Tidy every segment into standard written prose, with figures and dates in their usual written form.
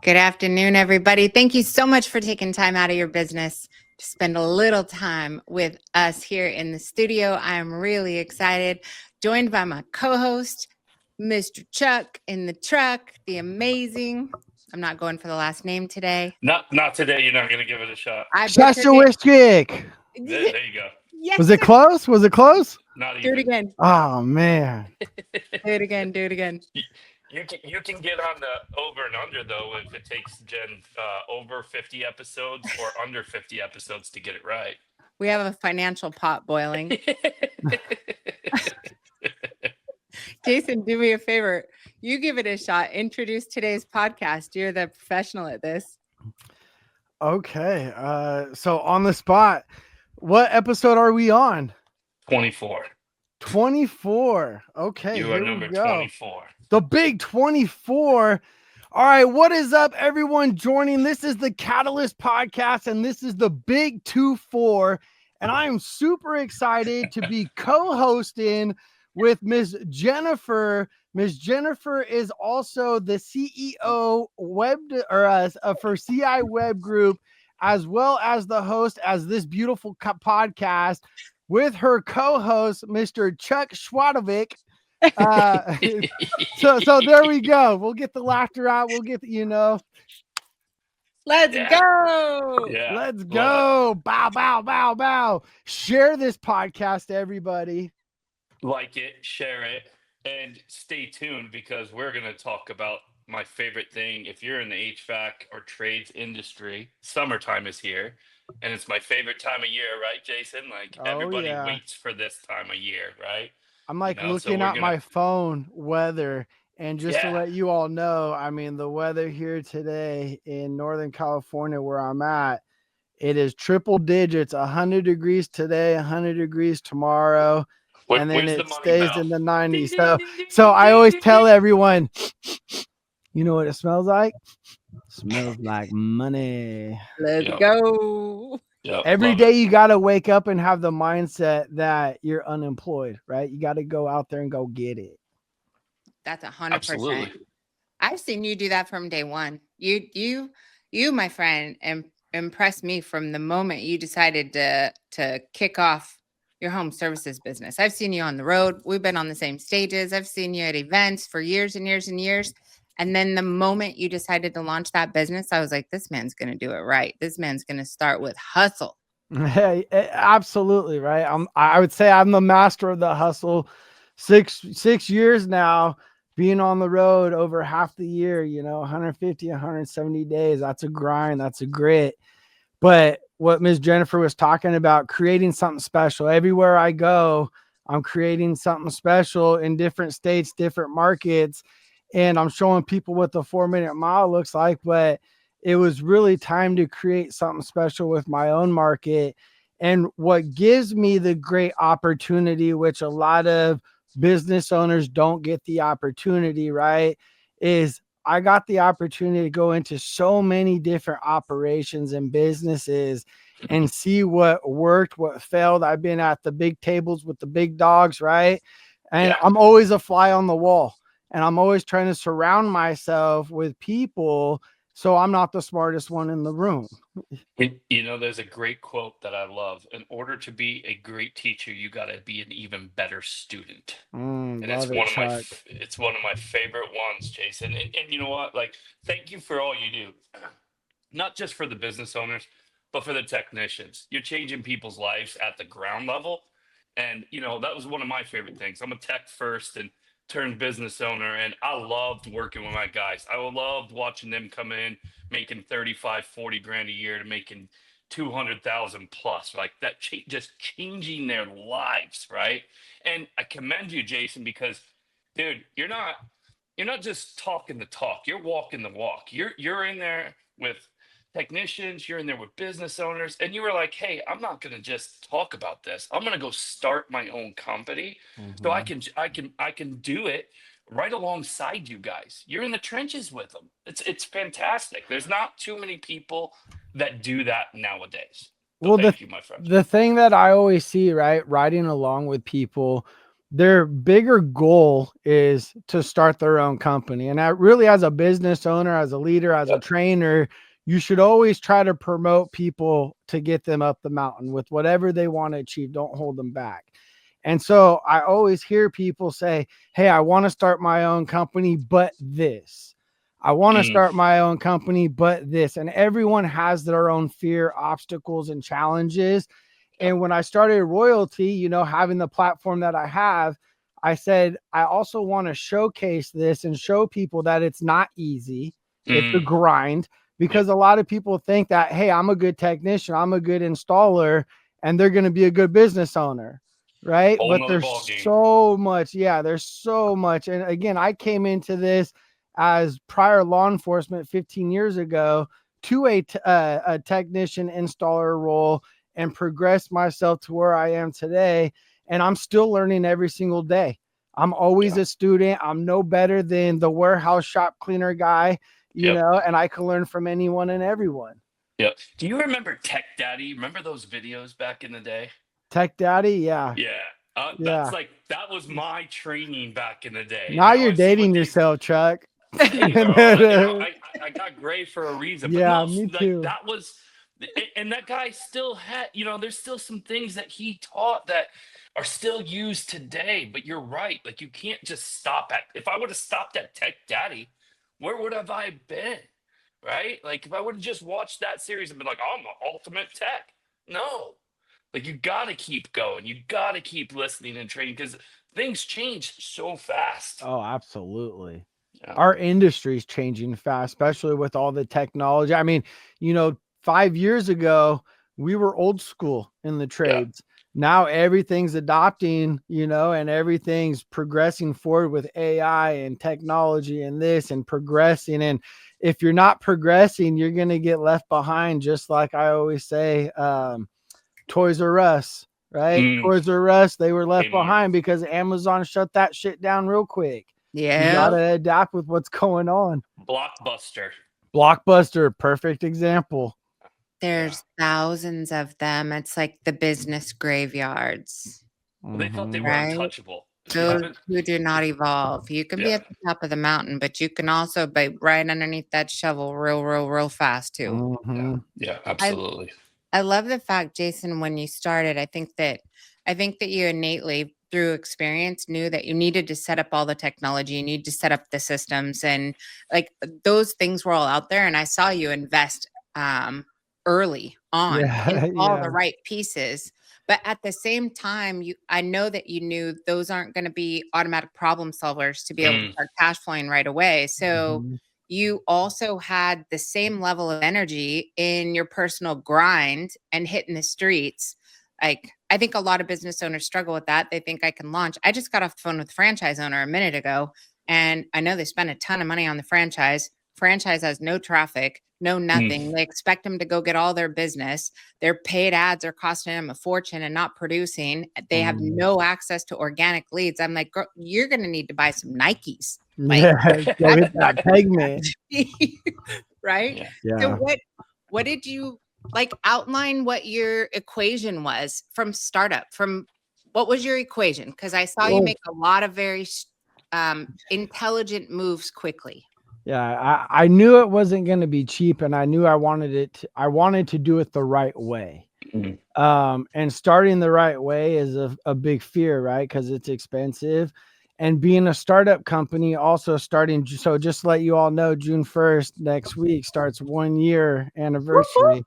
Good afternoon, everybody. Thank you so much for taking time out of your business to spend a little time with us here in the studio. I am really excited, joined by my co-host, Mr. Chuck in the truck, the amazing. I'm not going for the last name today. Not today. You're not going to give it a shot. I butchered it. Staszkiewicz. There you go. Yes, Was it sir. close? Was it close? Not Do it even. again. Oh man. Do it again. Do it again. You can get on the over and under though if it takes Jen over 50 episodes or under 50 episodes to get it right. We have a financial pot boiling. Jason, do me a favor. You give it a shot. Introduce today's podcast. You're the professional at this. Okay. So on the spot, what episode are we on? 24. 24. Okay. You are number 24. The big 24. All right. What is up, everyone joining? This is the Catalyst Podcast, and this is the big 24. And I am super excited to be co-hosting with Miss Jennifer. Miss Jennifer is also the CEO for CI Web Group, as well as the host as this beautiful podcast with her co-host, Mr. Chuck Schwadovic. So there we go. We'll get the laughter out. We'll get Let's go. Yeah. Let's go. Bow, bow, bow, bow. Share this podcast, everybody. Like it, share it, and stay tuned because we're going to talk about my favorite thing. If you're in the HVAC or trades industry, summertime is here, and it's my favorite time of year, right, Jason? Like everybody waits for this time of year, right? I'm looking at my phone weather, and just to let you all know, I mean, the weather here today in Northern California where I'm at, it is triple digits, 100 degrees today, 100 degrees tomorrow. And then it stays in the 90s. So I always tell everyone, you know what it smells like? Smells like money. Let's go. Yep, Every day you got to wake up and have the mindset that you're unemployed, right? You got to go out there and go get it. That's 100%. Absolutely. I've seen you do that from day one. You, my friend, impressed me from the moment you decided to kick off your home services business. I've seen you on the road. We've been on the same stages. I've seen you at events for years and years and years. And then the moment you decided to launch that business, I was like, this man's going to do it right. This man's going to start with hustle. Hey, absolutely. Right. I would say I'm the master of the hustle. Six years now, being on the road over half the year, 150, 170 days. That's a grind. That's a grit. But what Ms. Jennifer was talking about, creating something special. Everywhere I go, I'm creating something special in different states, different markets. And I'm showing people what the 4-minute mile looks like. But it was really time to create something special with my own market. And what gives me the great opportunity, which a lot of business owners don't get the opportunity, right, is I got the opportunity to go into so many different operations and businesses and see what worked, what failed. I've been at the big tables with the big dogs, right? And I'm always a fly on the wall, and I'm always trying to surround myself with people so I'm not the smartest one in the room. There's a great quote that I love. In order to be a great teacher, you got to be an even better student. And it's one of my favorite ones, Jason. And you know what? Like, thank you for all you do. Not just for the business owners, but for the technicians. You're changing people's lives at the ground level. And, that was one of my favorite things. I'm a tech first and turned business owner, and I loved working with my guys. I loved watching them come in making 35, 40 grand a year to making 200,000 plus, like that, just changing their lives. Right. And I commend you, Jason, because dude, you're not just talking the talk, you're walking the walk. You're in there with technicians, you're in there with business owners, and you were like, hey, I'm not going to just talk about this. I'm going to go start my own company so I can do it right alongside you guys. You're in the trenches with them. It's fantastic. There's not too many people that do that nowadays. So thank you, my friend. The thing that I always see, right, riding along with people, their bigger goal is to start their own company. And that really, as a business owner, as a leader, as a trainer, you should always try to promote people to get them up the mountain with whatever they want to achieve. Don't hold them back. And so I always hear people say, hey, I want to start my own company, but this. I want to start my own company, but this. And everyone has their own fear, obstacles, and challenges. And when I started Royalty, you know, having the platform that I have, I said, I also want to showcase this and show people that it's not easy. It's a grind, because a lot of people think that, hey, I'm a good technician, I'm a good installer, and they're going to be a good business owner. Right. But there's so much. Yeah, there's so much. And again, I came into this as prior law enforcement 15 years ago to a technician installer role, and progressed myself to where I am today. And I'm still learning every single day. I'm always a student. I'm no better than the warehouse shop cleaner guy, you know, and I can learn from anyone and everyone. Yep. Do you remember Tech Daddy? Remember those videos back in the day? Tech Daddy? Yeah. Yeah. That's like, that was my training back in the day. Now you're dating yourself, Chuck. Hey, bro, I got gray for a reason. But yeah, no, me too. Like, that was, and that guy still had, you know, there's still some things that he taught that are still used today. But you're right. Like, you can't just stop at, if I would have stopped at Tech Daddy, where would have I been? Right? Like, if I would have just watched that series and been like, oh, I'm the ultimate tech. No. Like, you got to keep going. You got to keep listening and training, because things change so fast. Oh, absolutely. Yeah. Our industry is changing fast, especially with all the technology. I mean, you know, 5 years ago, we were old school in the trades. Now everything's adopting, you know, and everything's progressing forward with AI and technology and this and progressing. And if you're not progressing, you're going to get left behind. Just like I always say, Toys R Us, right? Toys R Us, they were left behind because Amazon shut that shit down real quick. Yeah. You gotta adapt with what's going on. Blockbuster, perfect example. There's thousands of them. It's like the business graveyards. Well, they thought they were untouchable. Those who do not evolve. You can be at the top of the mountain, but you can also be right underneath that shovel real fast too. Yeah, absolutely. I love the fact, Jason, when you started, I think that you innately, through experience, knew that you needed to set up all the technology, you need to set up the systems, and like those things were all out there. And I saw you invest early on in all the right pieces. But at the same time, I know that you knew those aren't going to be automatic problem solvers to be able to start cash flowing right away. So you also had the same level of energy in your personal grind and hitting the streets. Like, I think a lot of business owners struggle with that. They think I can launch. I just got off the phone with a franchise owner a minute ago, and I know they spend a ton of money on the franchise. Franchise has no traffic, no nothing. They expect them to go get all their business. Their paid ads are costing them a fortune and not producing. They have no access to organic leads. I'm like, girl, you're going to need to buy some Nikes. Like, that peg man. Right? Yeah. So what did you like outline what your equation was from startup? From what was your equation? Because I saw you make a lot of very intelligent moves quickly. Yeah, I knew it wasn't going to be cheap, and I knew I wanted to do it the right way. And starting the right way is a big fear, right? Because it's expensive. And being a startup company, also starting, so just to let you all know, June 1st next week starts 1 year anniversary.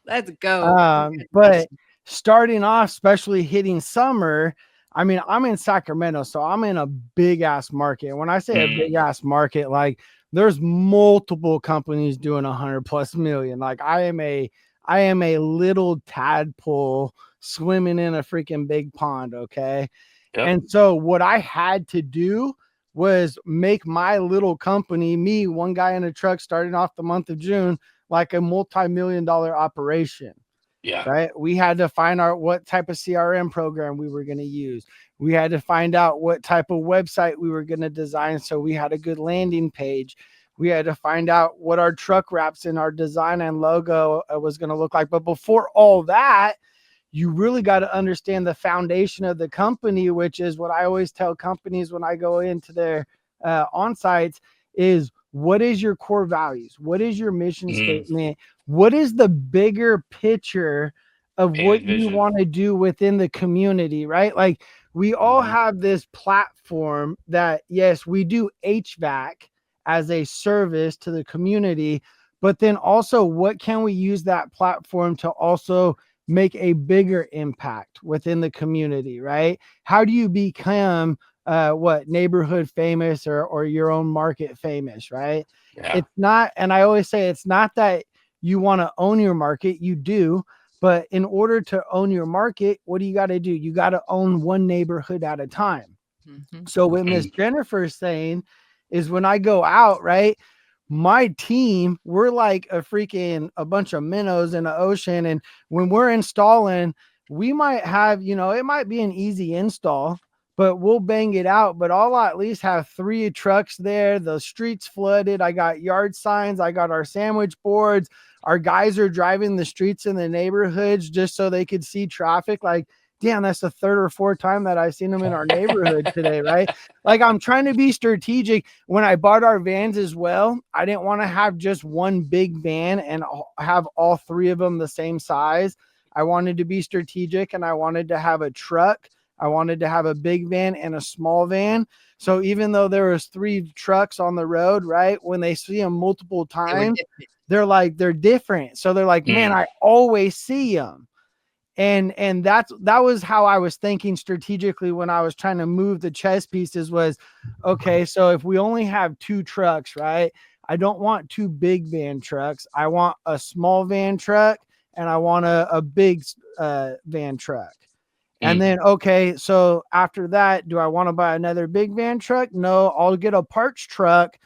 Let's go. But starting off, especially hitting summer, I mean, I'm in Sacramento, so I'm in a big ass market. And when I say a big ass market, like there's multiple companies doing 100+ million. Like I am a little tadpole swimming in a freaking big pond. Okay. Yep. And so what I had to do was make my little company, me, one guy in a truck starting off the month of June, like a multi-million-dollar operation. Yeah. Right. We had to find out what type of CRM program we were going to use. We had to find out what type of website we were going to design, so we had a good landing page. We had to find out what our truck wraps and our design and logo was going to look like. But before all that, you really got to understand the foundation of the company, which is what I always tell companies when I go into their on-sites is, what is your core values? What is your mission statement? What is the bigger picture of what you want to do within the community, right? Like, we all have this platform that, yes, we do HVAC as a service to the community, but then also what can we use that platform to also make a bigger impact within the community, right? How do you become neighborhood famous or your own market famous, right? Yeah. It's not, and I always say, it's not that you want to own your market, you do, but in order to own your market, what do you got to do? You got to own one neighborhood at a time. So what Miss Jennifer is saying is, when I go out, right, my team, we're like a bunch of minnows in the ocean. And when we're installing, we might have, it might be an easy install, but we'll bang it out. But I'll at least have 3 trucks there. The streets flooded. I got yard signs. I got our sandwich boards. Our guys are driving the streets in the neighborhoods just so they could see traffic. Like, damn, that's the 3rd or 4th time that I've seen them in our neighborhood today, right? Like, I'm trying to be strategic. When I bought our vans as well, I didn't want to have just one big van and have all 3 of them the same size. I wanted to be strategic, and I wanted to have a truck. I wanted to have a big van and a small van. So even though there was 3 trucks on the road, right, when they see them multiple times, they're different. So they're like, man, I always see them. And that was how I was thinking strategically when I was trying to move the chess pieces was, okay, so if we only have 2 trucks, right, I don't want 2 big van trucks. I want a small van truck, and I want a big van truck. And then, okay, so after that, do I want to buy another big van truck? No, I'll get a parts truck,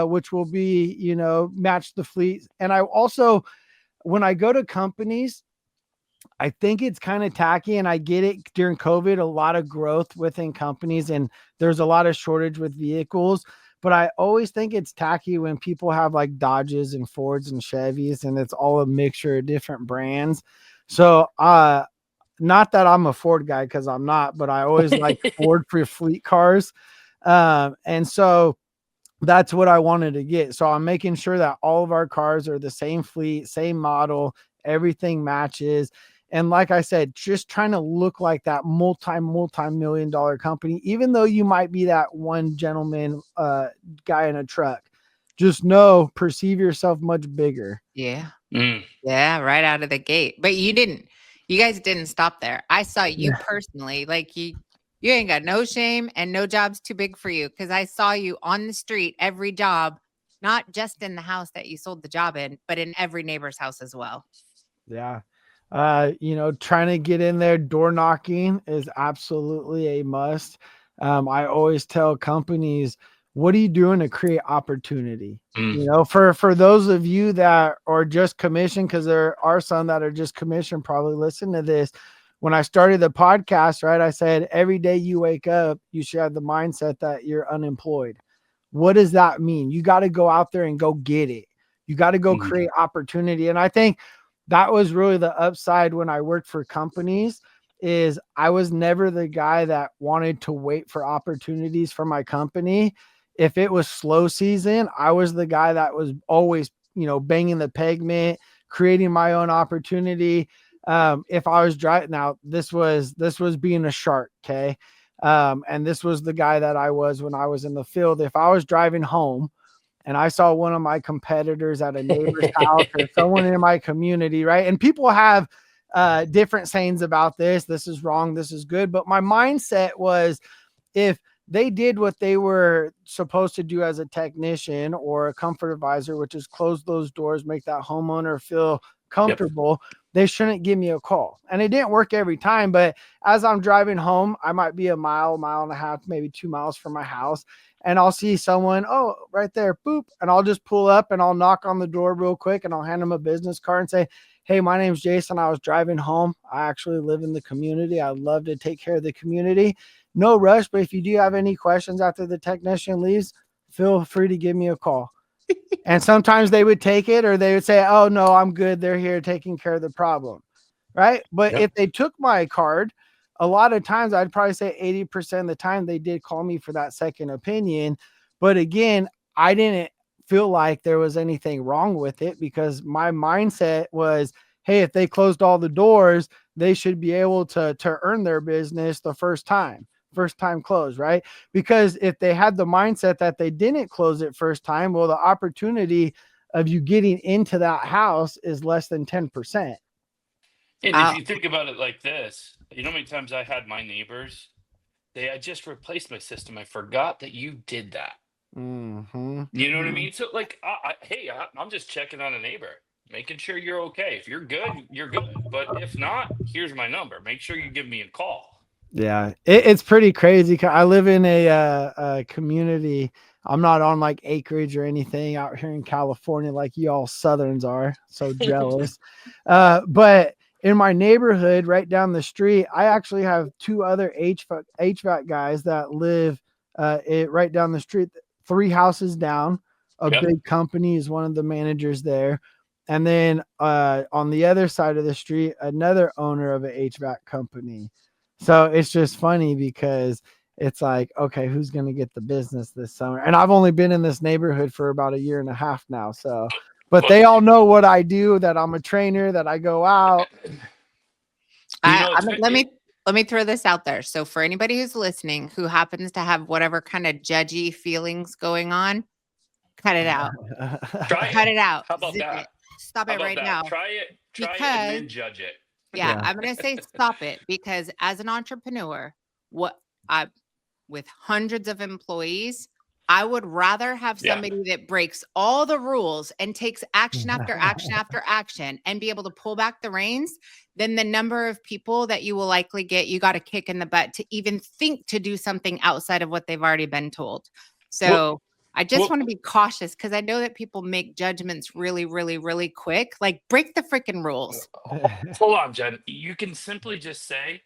which will be, match the fleet. And I also, when I go to companies, I think it's kind of tacky, and I get it during COVID, a lot of growth within companies, and there's a lot of shortage with vehicles. But I always think it's tacky when people have like Dodges and Fords and Chevys, and it's all a mixture of different brands. So, not that I'm a Ford guy, because I'm not, but I always like Ford for fleet cars. And so that's what I wanted to get. So I'm making sure that all of our cars are the same fleet, same model, everything matches. And like I said, just trying to look like that multi-million-dollar company, even though you might be that one gentleman guy in a truck. Just perceive yourself much bigger. Yeah. Yeah, right out of the gate. But you guys didn't stop there. I saw you personally, like you ain't got no shame, and no job's too big for you, because I saw you on the street, every job, not just in the house that you sold the job in, but in every neighbor's house as well. Yeah. Trying to get in there, door knocking is absolutely a must. I always tell companies, what are you doing to create opportunity? For those of you that are just commissioned, because there are some that are just commissioned, probably listen to this. When I started the podcast, right, I said, every day you wake up, you should have the mindset that you're unemployed. What does that mean? You got to go out there and go get it. You got to go create opportunity. And I think that was really the upside when I worked for companies, is I was never the guy that wanted to wait for opportunities for my company. If it was slow season, I was the guy that was always, banging the pavement, creating my own opportunity. If I was driving, now this was being a shark. Okay. And this was the guy that I was when I was in the field. If I was driving home and I saw one of my competitors at a neighbor's house or someone in my community, right? And people have different sayings about this. This is wrong. This is good. But my mindset was, if they did what they were supposed to do as a technician or a comfort advisor, which is close those doors, make that homeowner feel comfortable, they shouldn't give me a call. And it didn't work every time. But as I'm driving home, I might be a mile and a half, maybe 2 miles from my house. And I'll see someone, right there, boop. And I'll just pull up and I'll knock on the door real quick, and I'll hand them a business card and say, hey, my name's Jason. I was driving home. I actually live in the community. I love to take care of the community. No rush, but if you do have any questions after the technician leaves, feel free to give me a call. And sometimes they would take it, or they would say, oh, no, I'm good. They're here taking care of the problem. right? But if they took my card, a lot of times I'd probably say 80% of the time they did call me for that second opinion. But again, I didn't feel like there was anything wrong with it because my mindset was, hey, if they closed all the doors, they should be able to earn their business the first time close, right? Because if they had the mindset that they didn't close it first time, well, the opportunity of you getting into that house is less than 10%. And if you think about it like this, you know how many times I had my neighbors, I just replaced my system. I forgot that you did that. Mm-hmm. You know what I mean? So like, I'm just checking on a neighbor, making sure you're okay. If you're good, you're good. But if not, here's my number. Make sure you give me a call. Yeah, it's pretty crazy. I live in a community. I'm not on like acreage or anything out here in California like you all Southerns are. So jealous. But in my neighborhood right down the street, I actually have two other HVAC guys that live right down the street, 3 houses down. A big company is one of the managers there. And then on the other side of the street, another owner of an HVAC company. So it's just funny because it's like, okay, who's going to get the business this summer? And I've only been in this neighborhood for about 1.5 years now. So, but they all know what I do, that I'm a trainer, that I go out. Let me throw this out there. So for anybody who's listening, who happens to have whatever kind of judgy feelings going on, cut it out. Cut it out. How about that? Stop it right now. Try it and then judge it. Yeah, I'm going to say stop it because as an entrepreneur, with hundreds of employees, I would rather have somebody that breaks all the rules and takes action after action after action and be able to pull back the reins than the number of people that you will likely get. You got a kick in the butt to even think to do something outside of what they've already been told. So I just want to be cautious because I know that people make judgments really, really, really quick. Like break the freaking rules. Hold on, Jen. You can simply just say,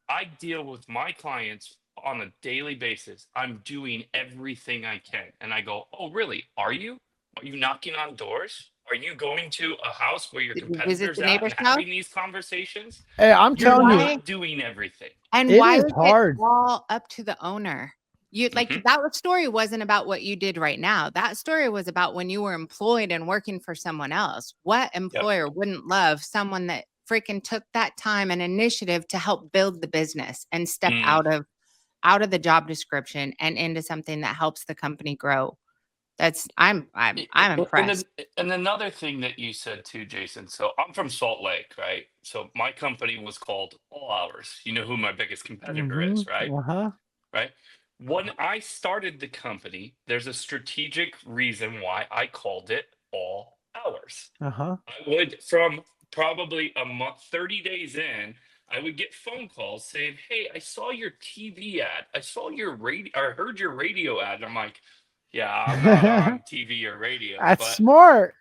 I deal with my clients on a daily basis. I'm doing everything I can. And I go, oh, really? Are you? Are you knocking on doors? Are you going to a house where your competitors are and having these conversations? Hey, I'm telling you, doing everything. And why is it all up to the owner? You that story wasn't about what you did right now. That story was about when you were employed and working for someone else. What employer wouldn't love someone that freaking took that time and initiative to help build the business and step out of the job description and into something that helps the company grow? I'm impressed. And another thing that you said too, Jason. So I'm from Salt Lake, right? So my company was called All Hours. You know who my biggest competitor is, right? Right. When I started the company, there's a strategic reason why I called it All Hours. I would, from probably a month, 30 days in, I would get phone calls saying, hey, I saw your TV ad. I saw your radio, or heard your radio ad. And I'm like, yeah, I'm not on TV or radio. That's smart.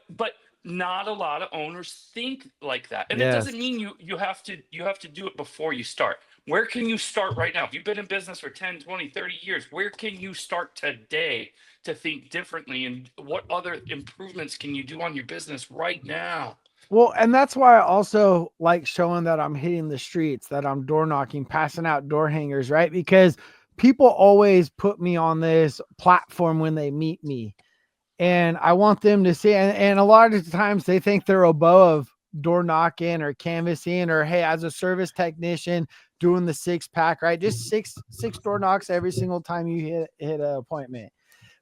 But not a lot of owners think like that. And it doesn't mean you have to do it before you start. Where can you start right now? If you've been in business for 10, 20, 30 years, where can you start today to think differently? And what other improvements can you do on your business right now? Well, and that's why I also like showing that I'm hitting the streets, that I'm door knocking, passing out door hangers, right? Because people always put me on this platform when they meet me. And I want them to see, and a lot of the times they think they're above door knocking or canvassing, or hey, as a service technician doing the 6-pack, right? Just six door knocks every single time you hit an appointment.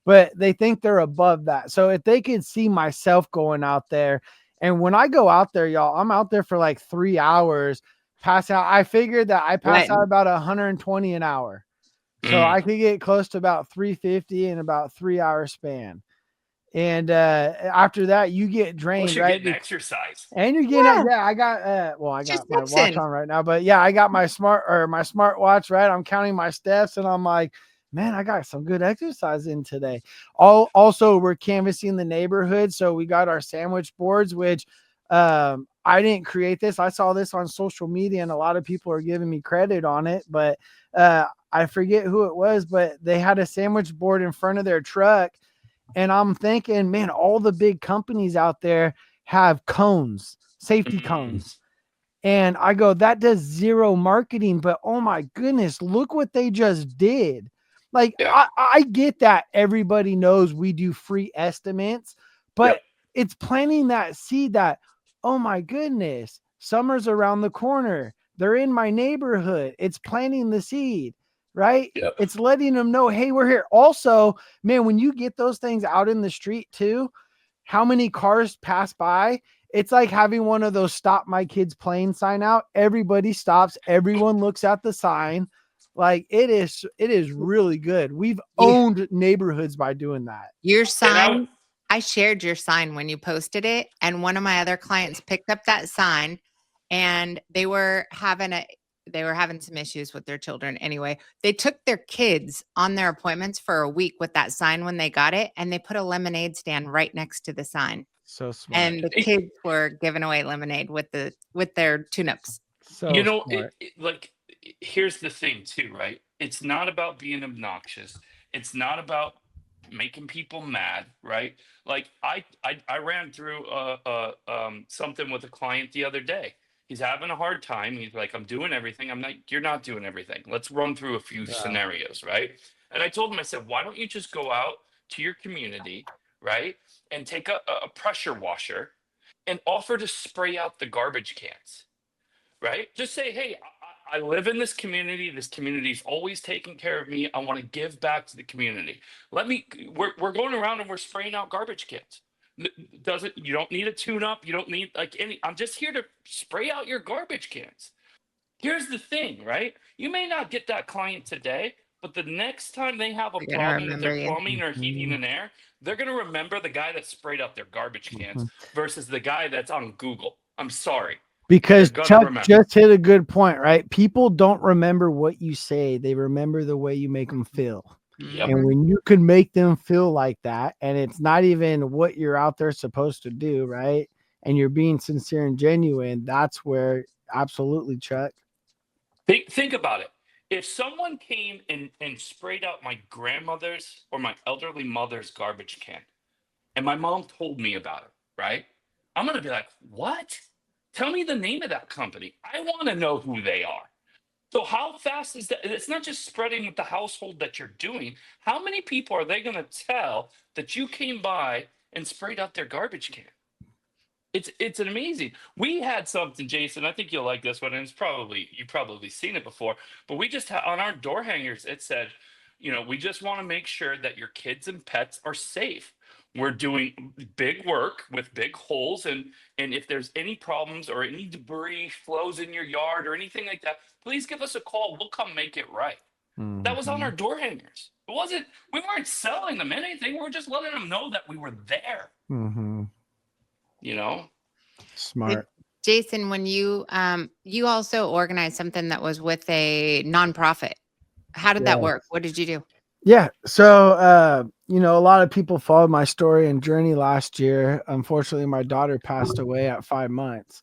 But they think they're above that. So if they could see myself going out there, and when I go out there, y'all, I'm out there for like 3 hours, pass out. I figured that I pass out about 120 an hour. So I could get close to about 350 in about 3 hour span. And after that, you get drained, well, you're right? Getting exercise. And you're getting, I got I got my watch on right now, but I got my smart watch, right? I'm counting my steps and I'm like, man, I got some good exercise in today. Also, we're canvassing the neighborhood. So we got our sandwich boards, which I didn't create this. I saw this on social media and a lot of people are giving me credit on it, but I forget who it was, but they had a sandwich board in front of their truck. And I'm thinking, man, all the big companies out there have cones, safety cones. And I go, that does zero marketing, but oh my goodness, look what they just did. Like, Yeah. I get that everybody knows we do free estimates, but it's planting that seed that, oh my goodness, summer's around the corner. They're in my neighborhood. It's planting the seed, right? Yep. It's letting them know, hey, we're here. Also, man, when you get those things out in the street too, how many cars pass by? It's like having one of those stop my kids playing sign out. Everybody stops. Everyone looks at the sign. Like it is really good. We've owned neighborhoods by doing that. Your sign, I shared your sign when you posted it, and one of my other clients picked up that sign, and they were having some issues with their children. Anyway, they took their kids on their appointments for a week with that sign when they got it, and they put a lemonade stand right next to the sign. So smart. And the kids were giving away lemonade with their tune-ups. So like, here's the thing too, right? It's not about being obnoxious. It's not about making people mad, right? Like I ran through something with a client the other day. He's having a hard time. He's like, I'm doing everything. I'm like, you're not doing everything. Let's run through a few scenarios, right? And I told him, I said, why don't you just go out to your community, right? And take a pressure washer and offer to spray out the garbage cans, right? Just say, hey, I live in this community. This community's always taking care of me. I want to give back to the community. We're going around and we're spraying out garbage cans. You don't need a tune up. You don't need I'm just here to spray out your garbage cans. Here's the thing, right? You may not get that client today, but the next time they have a problem with their plumbing or heating and air, they're going to remember the guy that sprayed out their garbage cans versus the guy that's on Google. I'm sorry. Because Chuck just hit a good point, right? People don't remember what you say. They remember the way you make them feel. Yep. And when you can make them feel like that, and it's not even what you're out there supposed to do, right? And you're being sincere and genuine, that's where absolutely, Chuck. Think about it. If someone came and sprayed out my grandmother's or my elderly mother's garbage can, and my mom told me about it, right? I'm going to be like, what? Tell me the name of that company. I want to know who they are. So how fast is that? It's not just spreading with the household that you're doing. How many people are they going to tell that you came by and sprayed out their garbage can? It's an amazing. We had something, Jason. I think you'll like this one, and you've probably seen it before. But we just on our door hangers, it said, we just want to make sure that your kids and pets are safe. We're doing big work with big holes, and if there's any problems or any debris flows in your yard or anything like that, please give us a call. We'll come make it right. Mm-hmm. That was on our door hangers. We weren't selling them anything. We were just letting them know that we were there. Mm-hmm. Smart. Jason, when you also organized something that was with a nonprofit. How did that work? What did you do? Yeah. So, a lot of people followed my story and journey last year. Unfortunately, my daughter passed away at 5 months.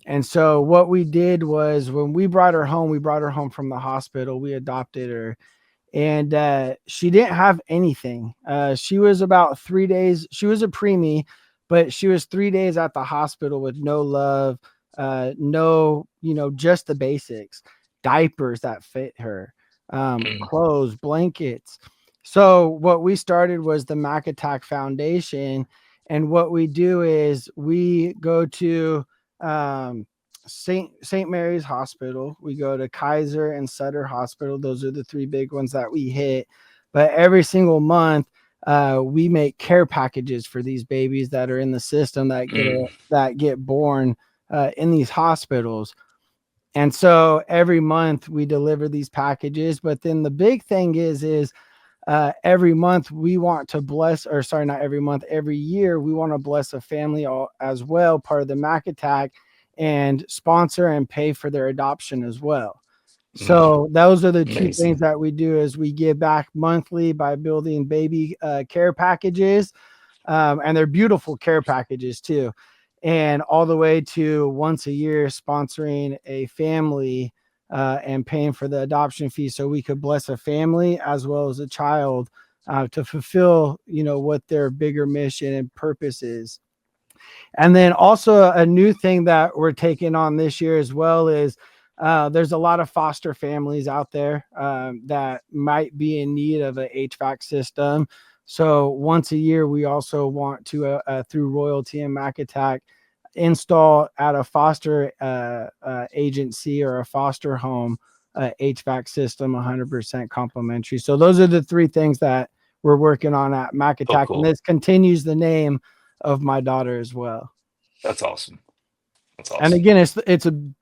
And so what we did was when we brought her home from the hospital, we adopted her, and she didn't have anything. She was about 3 days. She was a preemie, but she was 3 days at the hospital with no love, just the basics, diapers that fit her, clothes, blankets. So what we started was the Mac Attack Foundation. And what we do is we go to St. Mary's Hospital. We go to Kaiser and Sutter Hospital. Those are the three big ones that we hit. But every single month, we make care packages for these babies that are in the system that get born in these hospitals. And so every month we deliver these packages. But then the big thing is every month we want to bless, or sorry, not every month, every year we want to bless a family as well, part of the Mac Attack, and sponsor and pay for their adoption as well. So those are the two things that we do is we give back monthly by building baby care packages. And they're beautiful care packages too. And all the way to once a year sponsoring a family and paying for the adoption fee so we could bless a family as well as a child to fulfill, what their bigger mission and purpose is. And then also a new thing that we're taking on this year as well is there's a lot of foster families out there that might be in need of an HVAC system. So once a year, we also want to, through Royalty and Mac Attack, install at a foster agency or a foster home HVAC system 100% complimentary. So those are the three things that we're working on at Mac Attack. cool. And this continues the name of my daughter as well. That's awesome. That's awesome. And again, it's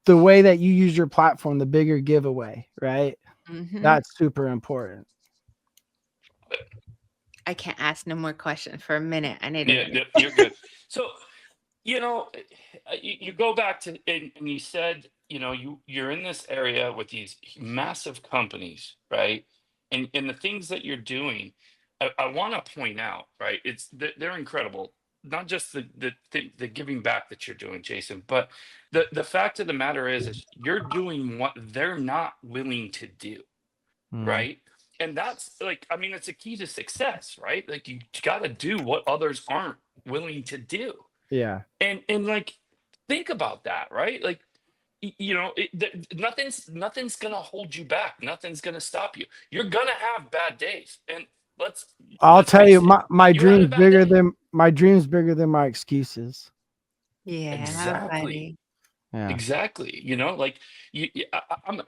the way that you use your platform, the bigger giveaway, right? That's super important. I can't ask no more questions for a minute. I need you're good. So, you go back to, and you said, you're in this area with these massive companies, right? And the things that you're doing, I want to point out, right? They're incredible. Not just the giving back that you're doing, Jason, but the fact of the matter is you're doing what they're not willing to do, right? And that's like, I mean, it's a key to success, right? Like you got to do what others aren't willing to do. Yeah. And like, think about that, right? Like, nothing's gonna hold you back. Nothing's gonna stop you. You're gonna have bad days, and I'll tell you, my you dreams bigger than my excuses. Yeah, exactly. buddy. Yeah. Exactly. Like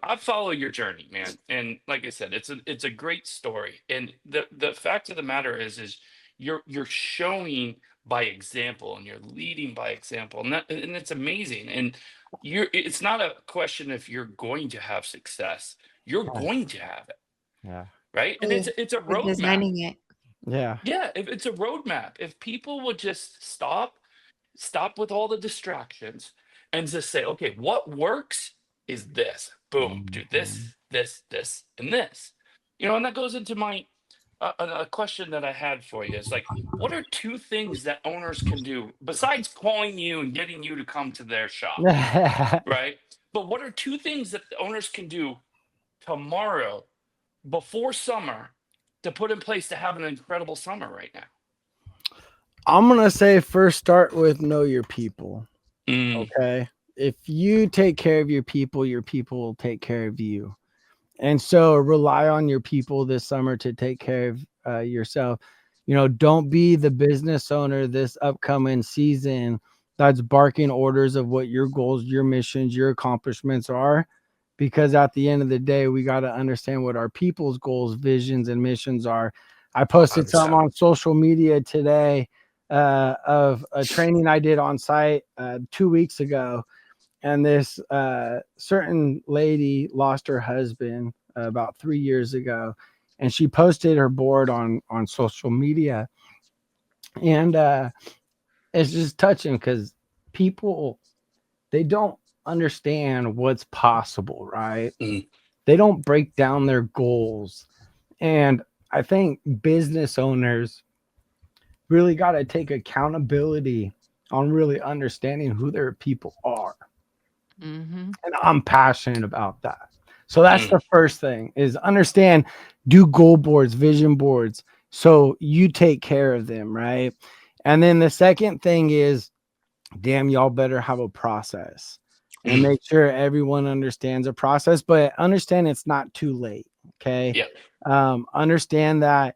I follow your journey, man. And like I said, it's a great story. And the fact of the matter is you're showing by example and you're leading by example. And it's amazing. And it's not a question if you're going to have success. You're going to have it. Yeah. Right. And it's a roadmap. Designing it. Yeah. Yeah. If it's a roadmap, if people would just stop with all the distractions and just say, okay, what works is this. Boom, do this, this, and this. And that goes into my a question that I had for you is like, what are two things that owners can do besides calling you and getting you to come to their shop, right? But what are two things that the owners can do tomorrow before summer to put in place to have an incredible summer right now? I'm going to say first start with know your people. Okay. If you take care of your people will take care of you. And so rely on your people this summer to take care of yourself. Don't be the business owner this upcoming season that's barking orders of what your goals, your missions, your accomplishments are. Because at the end of the day, we got to understand what our people's goals, visions, and missions are. I posted 100%. Something on social media today of a training I did on site 2 weeks ago. And this certain lady lost her husband about 3 years ago. And she posted her board on social media. And it's just touching because people, they don't understand what's possible, right? They don't break down their goals. And I think business owners really got to take accountability on really understanding who their people are. And I'm passionate about that. So that's the first thing is understand, do goal boards, vision boards. So you take care of them, right? And then the second thing is, damn, y'all better have a process and make sure everyone understands a process, but understand it's not too late. Okay. Yeah. Understand that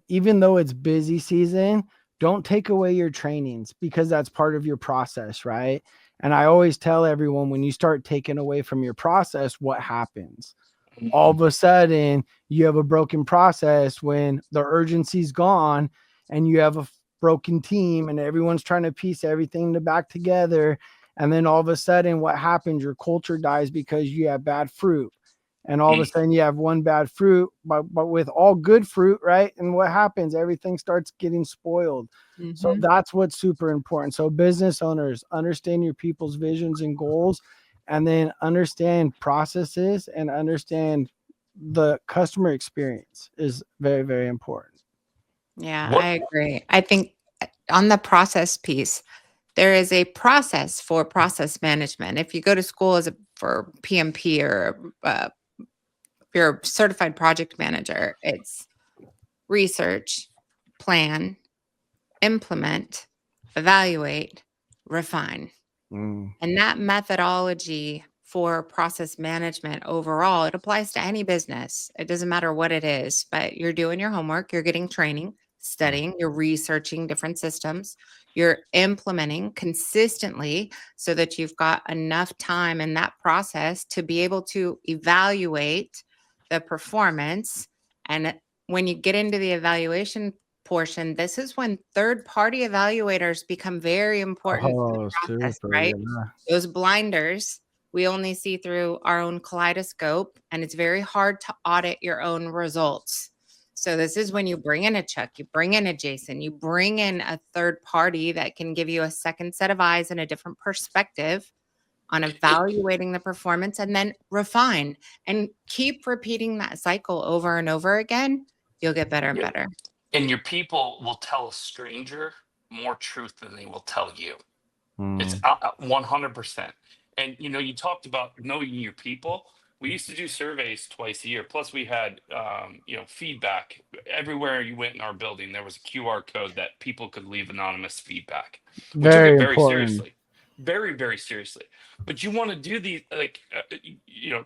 even though it's busy season, don't take away your trainings because that's part of your process, right? And I always tell everyone, when you start taking away from your process, what happens? All of a sudden, you have a broken process when the urgency's gone and you have a broken team and everyone's trying to piece everything back together. And then all of a sudden, what happens? Your culture dies because you have bad fruit. And all of a sudden you have one bad fruit, but with all good fruit, right? And what happens? Everything starts getting spoiled. So that's what's super important. So business owners, understand your people's visions and goals, and then understand processes and understand the customer experience is very, very important. Yeah, I agree. I think on the process piece, there is a process for process management. If you go to school for PMP or if you're a certified project manager, it's research, plan, implement, evaluate, refine. Mm. And that methodology for process management overall, it applies to any business. It doesn't matter what it is, but you're doing your homework, you're getting training, studying, you're researching different systems, you're implementing consistently so that you've got enough time in that process to be able to evaluate the performance. And when you get into the evaluation portion, this is when third-party evaluators become very important to the Oh, process, super. right? Yeah. Those blinders, we only see through our own kaleidoscope, and it's very hard to audit your own results. So this is when you bring in a Chuck, you bring in a Jason, you bring in a third party that can give you a second set of eyes and a different perspective on evaluating the performance, and then refine and keep repeating that cycle over and over again. You'll get better and Yeah. better. And your people will tell a stranger more truth than they will tell you. It's 100%. And you talked about knowing your people. We used to do surveys twice a year. Plus, we had feedback everywhere you went in our building. There was a QR code that people could leave anonymous feedback. We took Very it very important. seriously, very very seriously. But you want to do the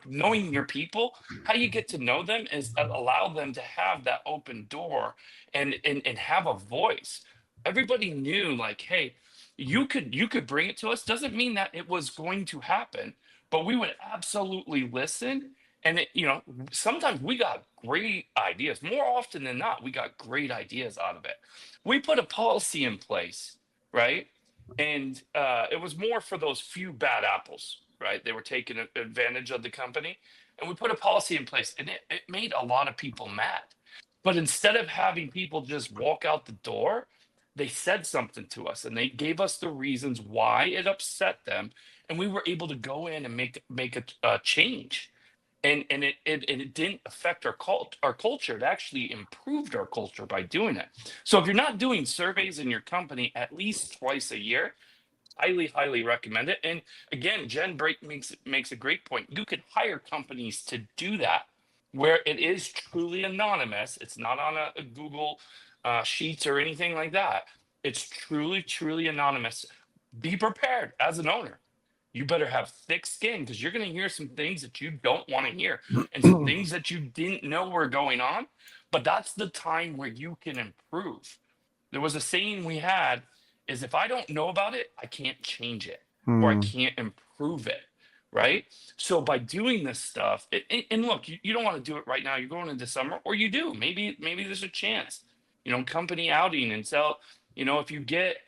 knowing your people. How you get to know them is allow them to have that open door and have a voice. Everybody knew, like, hey, you could bring it to us. Doesn't mean that it was going to happen, but we would absolutely listen. And sometimes we got great ideas. More often than not, we got great ideas out of it. We put a policy in place, right? And it was more for those few bad apples, right? They were taking advantage of the company, and we put a policy in place, and it made a lot of people mad. But instead of having people just walk out the door, they said something to us, and they gave us the reasons why it upset them, and we were able to go in and make a change. And it didn't affect our culture. It actually improved our culture by doing it. So if you're not doing surveys in your company at least twice a year, highly recommend it. And again, Jen Break makes a great point. You could hire companies to do that, where it is truly anonymous. It's not on a Google Sheets or anything like that. It's truly anonymous. Be prepared as an owner. You better have thick skin, because you're going to hear some things that you don't want to hear, and some things that you didn't know were going on. But that's the time where you can improve. There was a saying we had, is if I don't know about it, I can't change it, or I can't improve it. Right. So by doing this stuff, and look, you don't want to do it right now. You're going into summer, or you do. Maybe there's a chance, company outing and sell. If you get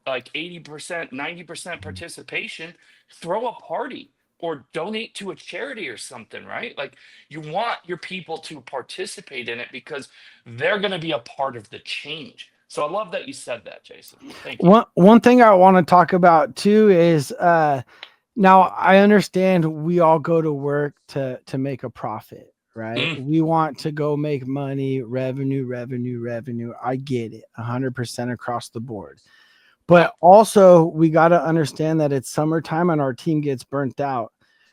like 80%, 90% participation, throw a party or donate to a charity or something, right? Like, you want your people to participate in it, because they're going to be a part of the change. So I love that you said that, Jason. Thank you. One thing I want to talk about too is now I understand we all go to work to make a profit, right? We want to go make money, revenue. I get it 100% across the board. But also we got to understand that it's summertime and our team gets burnt out.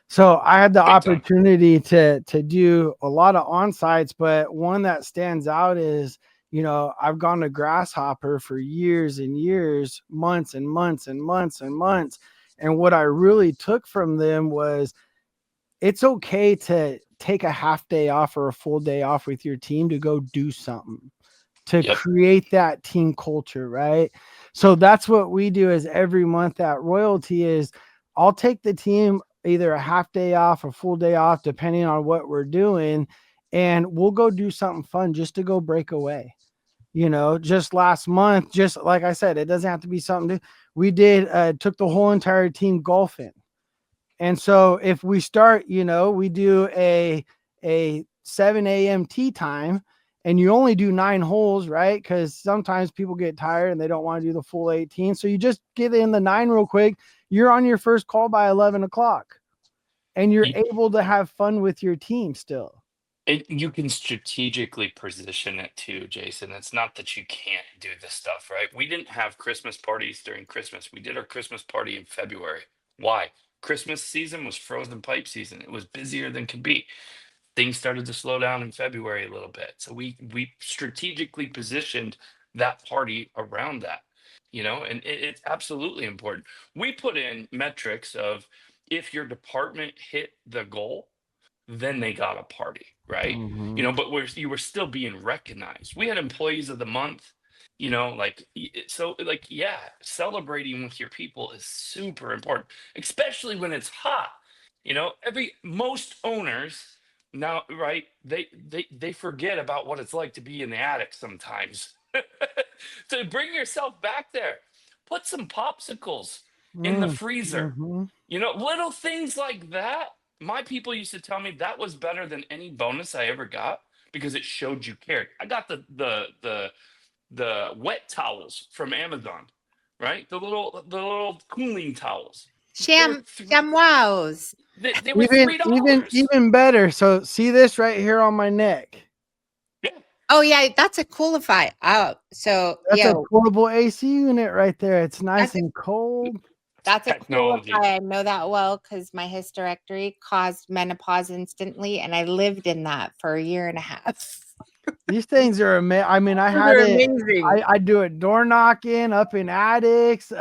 So I had the opportunity to do a lot of on-sites, but one that stands out is, I've gone to Grasshopper for years and years, months and months and months and months. And what I really took from them was, it's okay to take a half day off or a full day off with your team to go do something, to create that team culture, right? So that's what we do is every month at Royalty is I'll take the team either a half day off, a full day off, depending on what we're doing. And we'll go do something fun just to go break away. Just last month, just like I said, it doesn't have to be something we did, took the whole entire team golfing. And so if we start, we do a 7 a.m. tee time, and you only do 9 holes, right? Because sometimes people get tired and they don't want to do the full 18. So you just get in the 9 real quick. You're on your first call by 11 o'clock, and you're able to have fun with your team still. You can strategically position it too, Jason. It's not that you can't do this stuff, right? We didn't have Christmas parties during Christmas. We did our Christmas party in February. Why? Christmas season was frozen pipe season. It was busier than could be. Things started to slow down in February a little bit. So we strategically positioned that party around that. and it's absolutely important. We put in metrics of if your department hit the goal, then they got a party, right? Mhm. But you were still being recognized. We had employees of the month, yeah, celebrating with your people is super important, especially when it's hot. Most owners now, right? They forget about what it's like to be in the attic sometimes. So bring yourself back there. Put some popsicles in the Mm, freezer. mhm. Little things like that. My people used to tell me that was better than any bonus I ever got because it showed you cared. I got the wet towels from Amazon, right? The little cooling towels. They were Chamois. they were Even $3. even better. So see this right here on my neck. Yeah. Oh yeah, that's a Coolify. Oh, so That's yeah, a portable AC unit right there. It's nice that's a and cold. that's a Technology. Coolify. I know that well because my hysterectomy caused menopause instantly, and I lived in that for a year and a half. These things are amazing. I mean, I Those had are it. amazing. I do it door knocking up in attics,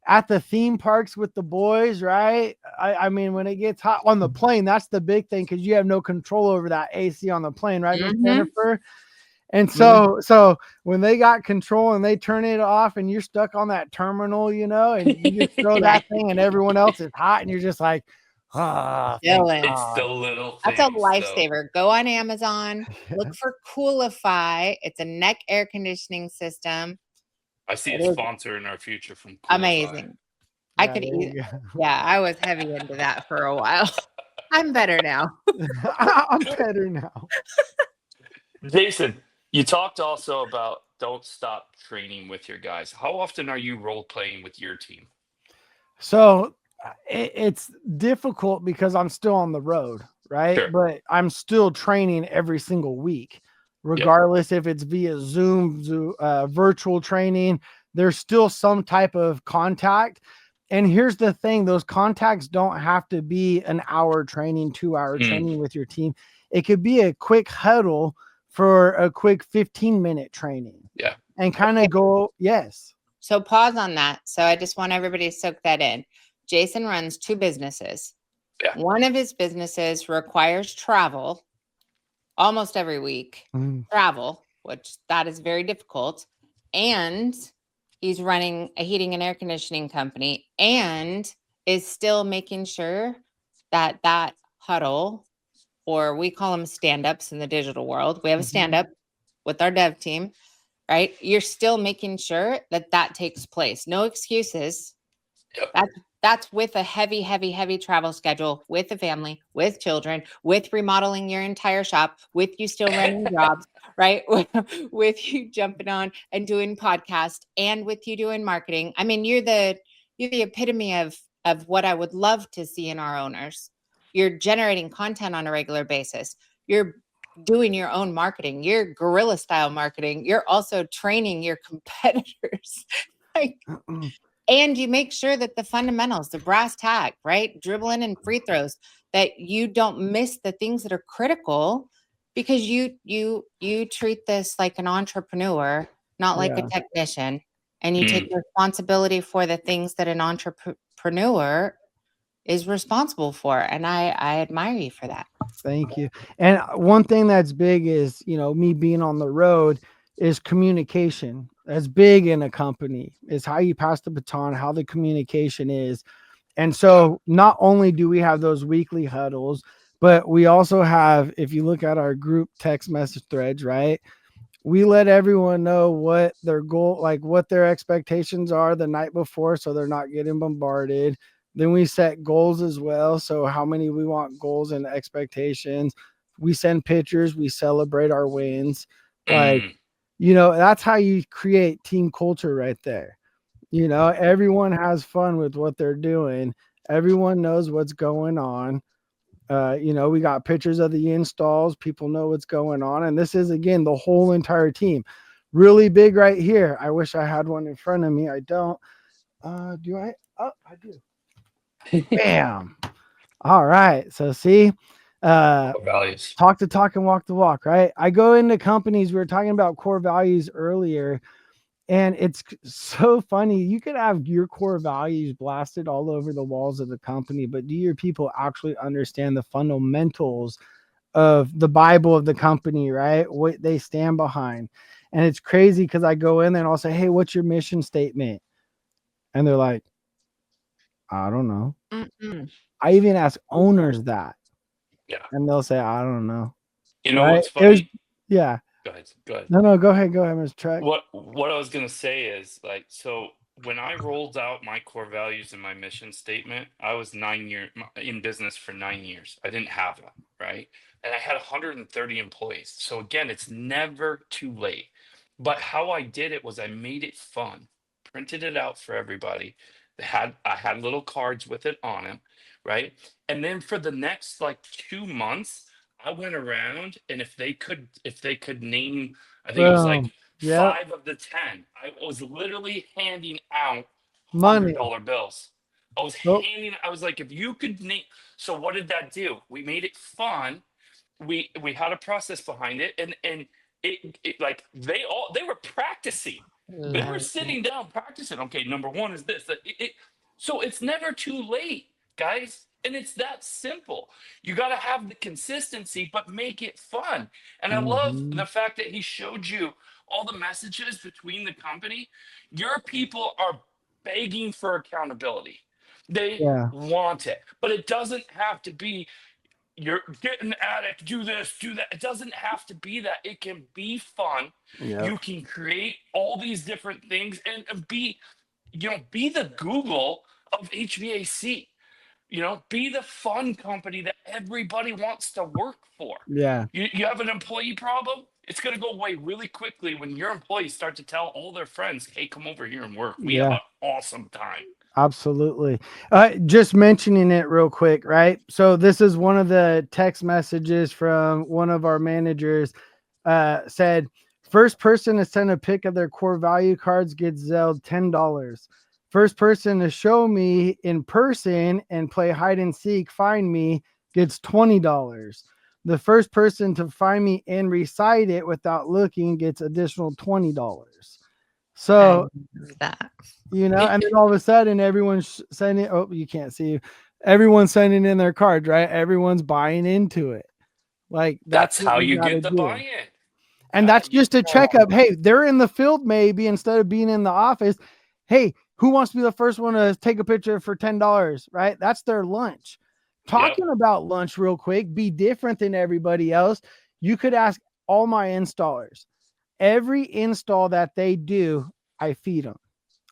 at the theme parks with the boys, right? I mean, when it gets hot on the plane, that's the big thing because you have no control over that AC on the plane, right, Miss Mhm. Jennifer? And Mhm. so when they got control and they turn it off and you're stuck on that terminal, and you just throw that thing and everyone else is hot and you're just like, ah, thank Dylan. It's the God. little That's a things, though. lifesaver. Go on Amazon, look for Coolify. It's a neck air conditioning system. I see a It is sponsor in our future from Coolify. amazing. I Yeah, could there eat. you go. Yeah, I was heavy into that for a while. I'm better now. I'm better now. Jason, you talked also about don't stop training with your guys. How often are you role playing with your team? So it's difficult because I'm still on the road, right? Sure. But I'm still training every single week, Yep. regardless if it's via Zoom, virtual training. There's still some type of contact. And here's the thing, those contacts don't have to be an hour training, 2 hour training with your team. It could be a quick huddle for a quick 15-minute training. Yeah. And kind of go, yes. So pause on that. So I just want everybody to soak that in. Jason runs 2 businesses. Yeah. One of his businesses requires travel almost every week. Mm. Travel, which that is very difficult. And he's running a heating and air conditioning company and is still making sure that that huddle, or we call them stand-ups in the digital world. We have a stand-up with our dev team, right? You're still making sure that that takes place. No excuses. Yep. That's with a heavy travel schedule, with a family, with children, with remodeling your entire shop, with you still running jobs, right? With you jumping on and doing podcasts, and with you doing marketing. I mean, you're the epitome of what I would love to see in our owners. You're generating content on a regular basis. You're doing your own marketing. You're guerrilla style marketing. You're also training your competitors. Like, and you make sure that the fundamentals, the brass tack, right? Dribbling and free throws, that you don't miss the things that are critical, because you treat this like an entrepreneur, not like a technician, and you take responsibility for the things that an entrepreneur is responsible for. And I admire you for that. Thank you. And one thing that's big is, me being on the road is communication. That's big in a company, is how you pass the baton, how the communication is. And so not only do we have those weekly huddles, but we also have, if you look at our group text message threads, right? We let everyone know what their goal, like what their expectations are the night before, so they're not getting bombarded. Then we set goals as well. So how many we want goals and expectations. We send pictures, we celebrate our wins. Like, that's how you create team culture right there. Everyone has fun with what they're doing. Everyone knows what's going on. We got pictures of the installs. People know what's going on. And this is, again, the whole entire team. Really big right here. I wish I had one in front of me. I don't. Do I? Oh, I do. Bam. All right. So see, values. talk the talk and walk the walk, right? I go into companies. We were talking about core values earlier. And it's so funny. You could have your core values blasted all over the walls of the company, but do your people actually understand the fundamentals of the Bible of the company, right? What they stand behind. And it's crazy because I go in there and I'll say, hey, what's your mission statement? And they're like, I don't know. Mm-mm. I even ask owners that. Yeah. And they'll say, I don't know. You know Right? what's funny? Yeah. Go ahead. Go ahead. No, go ahead, Mr. Trek. What I was gonna say is like, so when I rolled out my core values and my mission statement, I was 9 years in business for 9 years. I didn't have them, right? And I had 130 employees. So again, it's never too late. But how I did it was I made it fun, printed it out for everybody. I had little cards with it on them, right? And then for the next like 2 months, I went around and if they could name, I think it was like Yeah. 5 of the 10. I was literally handing out Money. $100 bills. Nope. I was like, if you could name, so what did that do? We made it fun. We had a process behind it, and it like they were practicing. They were sitting down practicing. Okay, number one is this. So it's never too late, guys. And it's that simple. You got to have the consistency, but make it fun. And I love the fact that he showed you all the messages between the company. Your people are begging for accountability. They want it, but it doesn't have to be you're getting at it, do this, do that. It doesn't have to be that. It can be fun. Yeah. You can create all these different things and be the Google of HVAC. Be the fun company that everybody wants to work for. Yeah. You have an employee problem, it's going to go away really quickly when your employees start to tell all their friends, hey, come over here and work. We have an awesome time. Absolutely. Just mentioning it real quick, right? So this is one of the text messages from one of our managers said, first person to send a pic of their core value cards gets Zelled $10. First person to show me in person and play hide and seek, find me, gets $20. The first person to find me and recite it without looking gets additional $20. So that, and then all of a sudden everyone's sending, oh, you can't see you. Everyone's sending in their cards, right? Everyone's buying into it. Like that's how you get the buy-in. And that's just a checkup. Hey, they're in the field maybe instead of being in the office. Hey, who wants to be the first one to take a picture for $10, right? That's their lunch. Talking about lunch real quick, be different than everybody else. You could ask all my installers. Every install that they do, I feed them.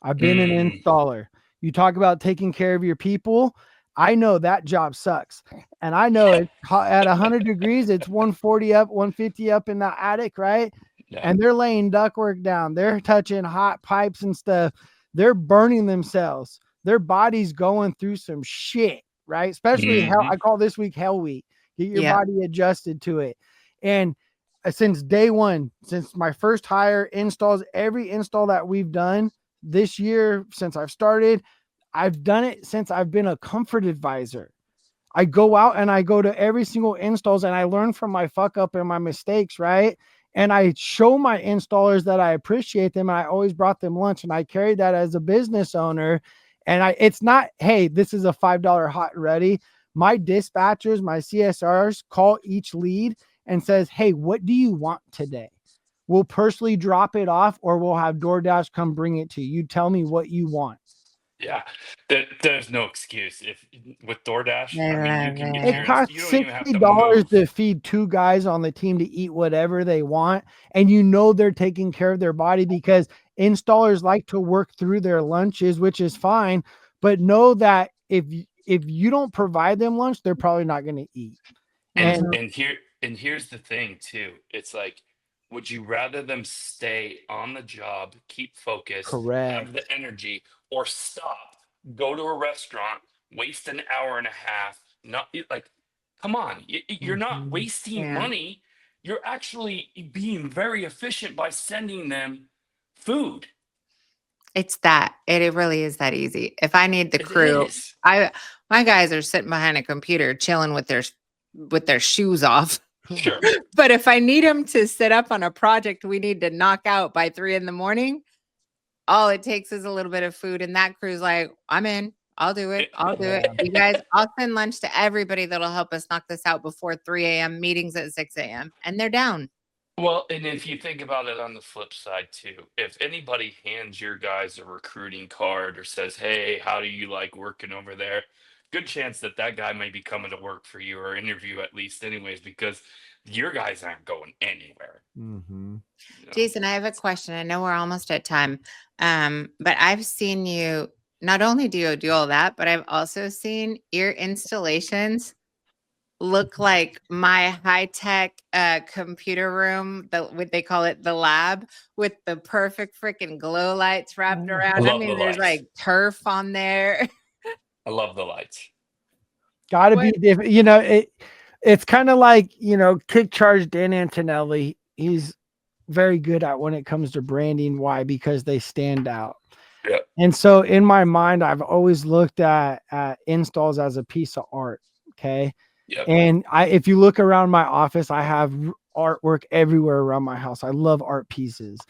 I've been an installer. You talk about taking care of your people. I know that job sucks. And I know it at 100 degrees, it's 140 up, 150 up in the attic, right? Yeah. And they're laying ductwork down. They're touching hot pipes and stuff. They're burning themselves. Their body's going through some shit, right? Especially hell. I call this week Hell Week. Get your body adjusted to it. And since day one, since my first hire installs, every install that we've done this year, since I've started, I've done it since I've been a comfort advisor. I go out and I go to every single installs and I learn from my fuck up and my mistakes, right? And I show my installers that I appreciate them. And I always brought them lunch, and I carried that as a business owner. And it's not, hey, this is a $5 hot and ready. My dispatchers, my CSRs call each lead and says, hey, what do you want today? We'll personally drop it off, or we'll have DoorDash come bring it to you. You tell me what you want. Yeah, there's no excuse if with DoorDash. I mean, you can get it costs $60 to feed 2 guys on the team to eat whatever they want, and they're taking care of their body, because installers like to work through their lunches, which is fine. But know that if you don't provide them lunch, they're probably not going to eat. And here's the thing too. It's like, would you rather them stay on the job, keep focused, have the energy, or stop, go to a restaurant, waste an hour and a half? Not like, come on, you're not wasting money. You're actually being very efficient by sending them food. It's that it really is that easy. If I need the crew, my guys are sitting behind a computer chilling with their shoes off. Sure. But if I need them to sit up on a project we need to knock out by 3 a.m, all it takes is a little bit of food, and that crew's like, I'm in. I'll do it. I'll do it. You guys, I'll send lunch to everybody that'll help us knock this out before 3 a.m. Meetings at 6 a.m. And they're down. Well, and if you think about it on the flip side too, if anybody hands your guys a recruiting card or says, "Hey, how do you like working over there?" Good chance that that guy may be coming to work for you or interview at least, anyways, because your guys aren't going anywhere. Mm-hmm. You know? Jason, I have a question. I know we're almost at time, but I've seen you. Not only do you do all that, but I've also seen your installations look like my high-tech computer room, what they call it, the lab, with the perfect freaking glow lights wrapped around. I Love mean, the there's lights. like turf on there. I love the lights. Gotta be different. You know, it's kind of like, you know, Kick Charge Dan Antonelli. He's very good at when it comes to branding. Why? Because they stand out. Yeah. And so in my mind, I've always looked at installs as a piece of art. Okay. Yep. And if you look around my office, I have artwork everywhere around my house. I love art pieces.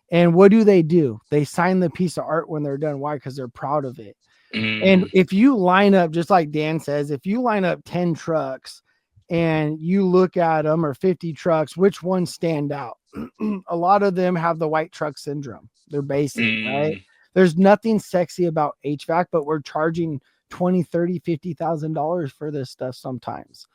And what do? They sign the piece of art when they're done. Why? Because they're proud of it. And if you line up, just like Dan says, if you line up 10 trucks and you look at them, or 50 trucks, which ones stand out? A lot of them have the white truck syndrome. They're basic, right? There's nothing sexy about HVAC, but we're charging $20, $30, $50,000 for this stuff sometimes.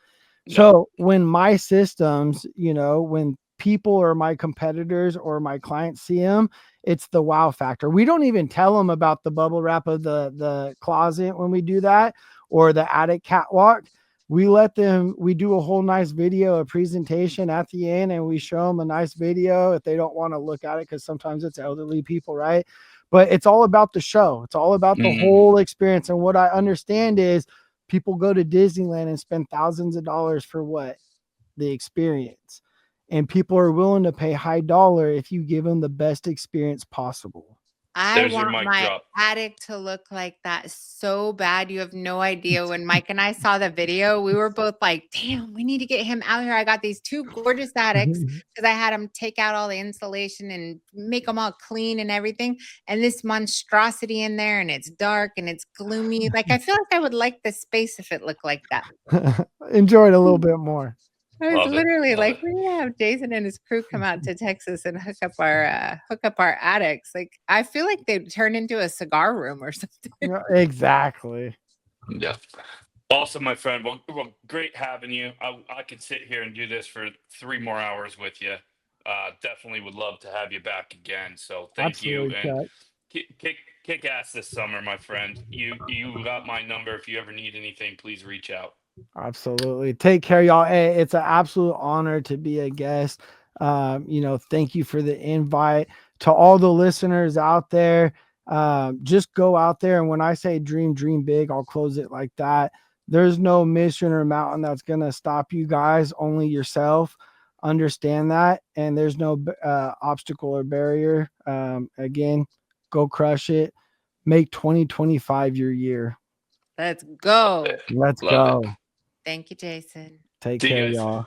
Yeah. So when my systems, you know, when people or my competitors or my clients see them, it's the wow factor. We don't even tell them about the bubble wrap of the closet when we do that, or the attic catwalk. We do a whole nice video, a presentation at the end, and we show them a nice video if they don't want to look at it, because sometimes it's elderly people, right? But it's all about the show. It's all about the whole experience. And what I understand is people go to Disneyland and spend thousands of dollars for what? The experience. And people are willing to pay high dollar if you give them the best experience possible. I want my attic to look like that so bad. You have no idea. When Mike and I saw the video, we were both like, damn, we need to get him out here. I got these 2 gorgeous attics because I had him take out all the insulation and make them all clean and everything. And this monstrosity in there, and it's dark and it's gloomy. Like, I feel like I would like the space if it looked like that. Enjoy it a little bit more. I was literally like, we need to have Jason and his crew come out to Texas and hook up our attics. Like, I feel like they'd turn into a cigar room or something. Yeah, exactly. Yeah. Awesome, my friend. Well, great having you. I could sit here and do this for 3 more hours with you. Definitely would love to have you back again. So thank you. And kick ass this summer, my friend. You got my number. If you ever need anything, please reach out. Absolutely. Take care, y'all. Hey, it's an absolute honor to be a guest. You know, thank you for the invite. To all the listeners out there, just go out there. And when I say dream big, I'll close it like that. There's no mission or mountain that's going to stop you guys, only yourself. Understand that. And there's no obstacle or barrier. Again, go crush it. Make 2025 your year. Let's go. Let's go. Thank you, Jason. Take care, y'all.